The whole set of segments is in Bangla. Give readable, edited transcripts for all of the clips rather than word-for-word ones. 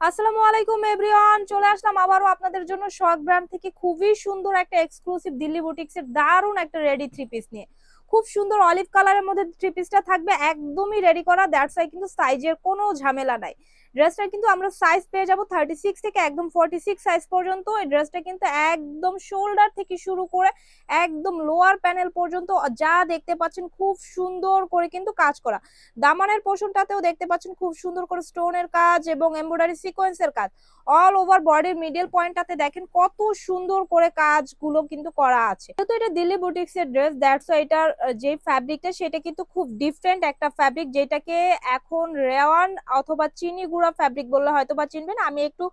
আসসালামু আলাইকুম এভরিওয়ান, চলে আসলাম আবারও আপনাদের জন্য শখ ব্র্যান্ড থেকে খুবই সুন্দর একটা এক্সক্লুসিভ দিল্লি বুটিক্স এর দারুন একটা রেডি থ্রি পিস নিয়ে। খুব সুন্দর অলিভ কালারের মধ্যে থ্রি পিসটা থাকবে, একদমই রেডি করা। দ্যাটস ওয়াই কিন্তু সাইজের কোনো ঝামেলা নাই। ড্রেসটা কিন্তু আমরা সাইজ পেয়ে যাবো 36 থেকে একদম 46 সাইজ পর্যন্ত। এই ড্রেসটা কিন্তু একদম শোল্ডার থেকে শুরু করে একদম লোয়ার প্যানেল পর্যন্ত যা দেখতে পাচ্ছেন খুব সুন্দর করে কিন্তু কাজ করা। দামানের পোর্শনটাতেও দেখতে পাচ্ছেন খুব সুন্দর করে স্টোনের কাজ এবং এমব্রয়ডারি সিকোয়েন্সের কাজ। অল ওভার বডির মিডল পয়েন্টটাতে দেখেন কত সুন্দর করে কাজগুলো কিন্তু করা আছে। যেহেতু এটা দিল্লি বুটিক্স এর ড্রেস, দ্যাটস এটার যে ফ্যাব্রিকটা সেটা কিন্তু খুব ডিফারেন্ট একটা ফ্যাব্রিক, যেটাকে এখন রেওয়ান অথবা চিনি গুঁড়া ফ্যাব্রিক বললে হয়তো বা চিনবেন। আমি একটু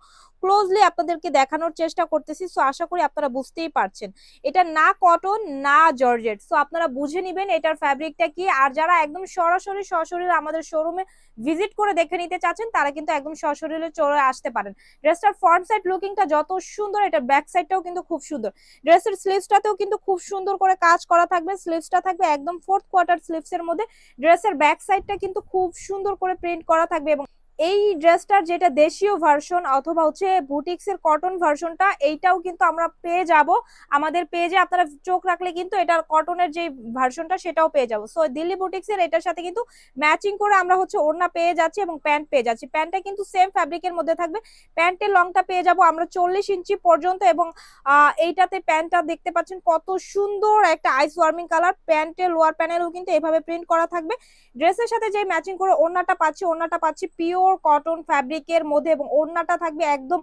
ক্লোজলি আপনাদেরকে দেখানোর চেষ্টা করতেছি, সো আশা করি আপনারা বুঝতেই পারছেন এটা না কটন না জর্জেট। সো আপনারা বুঝে নিবেন এটার ফ্যাব্রিকটা কি। আর যারা একদম সরাসরি সশরীরে আমাদের শোরুমে ভিজিট করে দেখে নিতে চাচ্ছেন তারা কিন্তু একদম সশরীরে চলে আসতে পারেন। ড্রেসটার ফ্রন্ট সাইড লুকিংটা যত সুন্দর, এটার ব্যাক সাইডটাও কিন্তু খুব সুন্দর। ড্রেসের স্লিভসটাতেও কিন্তু খুব সুন্দর করে কাজ করা থাকবে। স্লিভসটা থাকবে একদম ফোর্থ কোয়ার্টার স্লিভস এর মধ্যে। ড্রেসের ব্যাক সাইডটা কিন্তু খুব সুন্দর করে প্রিন্ট করা থাকবে এবং এই ড্রেসটার যেটা দেশীয় ভার্সন অথবা হচ্ছে বুটিক্স এর কটন ভার্সনটা, এইটাও কিন্তু আমরা পেয়ে যাব আমাদের পেজে। আপনারা চোখ রাখলে কিন্তু এটার কটনের যে ভার্সনটা সেটাও পেয়ে যাবো। সো দিল্লি বুটিক্স এর এটার সাথে কিন্তু ম্যাচিং করে আমরা হচ্ছে ওড়না পেয়ে যাচ্ছি এবং প্যান্ট পেয়ে যাচ্ছি। প্যান্টটা কিন্তু সেম ফ্যাব্রিকের মধ্যে থাকবে। প্যান্টের লংটা পেয়ে যাব আমরা 40 ইঞ্চি পর্যন্ত এবং এইটাতে প্যান্টটা দেখতে পাচ্ছেন কত সুন্দর একটা আইস ওয়ার্মিং কালার। প্যান্টের লোয়ার প্যানেলও কিন্তু এভাবে প্রিন্ট করা থাকবে। ড্রেসের সাথে যে ম্যাচিং করে ওড়নাটা পাচ্ছি পিওর কটন ফ্যাব্রিকের মধ্যে এবং ওড়নাটা থাকবে একদম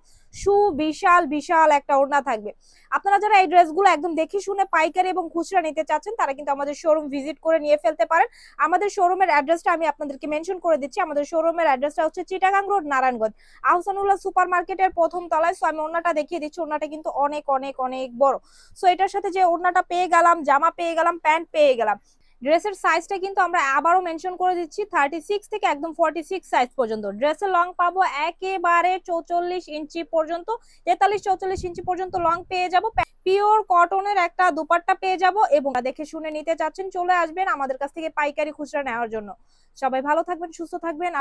বিশাল বিশাল একটা ওড়না থাকবে। আপনারা যারা এই ড্রেসগুলো একদম দেখে শুনে পাইকারি এবং খুচরা নিতে চাচ্ছেন তারা কিন্তু আমাদের শোরুম ভিজিট করে নিয়ে ফেলতে পারেন। আমাদের শোরুমের অ্যাড্রেসটা আমি আপনাদেরকে মেনশন করে দিচ্ছি। আমাদের শোরুমের অ্যাড্রেসটা হচ্ছে চিটাগাং রোড, নারায়ণগঞ্জ, আহসানুল্লাহ সুপার মার্কেটের প্রথম তলায়। সো আমি ওড়নাটা দেখিয়ে দিচ্ছি। ওড়নাটা কিন্তু অনেক অনেক অনেক বড়। সো এটার সাথে যে ওড়নাটা পেয়ে গেলাম, জামা পেয়ে গেলাম, প্যান্ট পেয়ে গেলাম। ড্রেসের সাইজটা কিন্তু আমরা আবারও মেনশন করে দিচ্ছি 36 থেকে একদম 46 সাইজ পর্যন্ত। ড্রেসের লং পাবো একেবারে 44 ইঞ্চি পর্যন্ত, 43-44 ইঞ্চি পর্যন্ত লং পেয়ে যাব। পিওর কটনের একটা দুপাট্টা পেয়ে যাব এবং দেখে শুনে নিতে চাচ্ছেন চলে আসবেন আমাদের কাছ থেকে পাইকারি খুচরা নেওয়ার জন্য। সবাই ভালো থাকবেন, সুস্থ থাকবেন।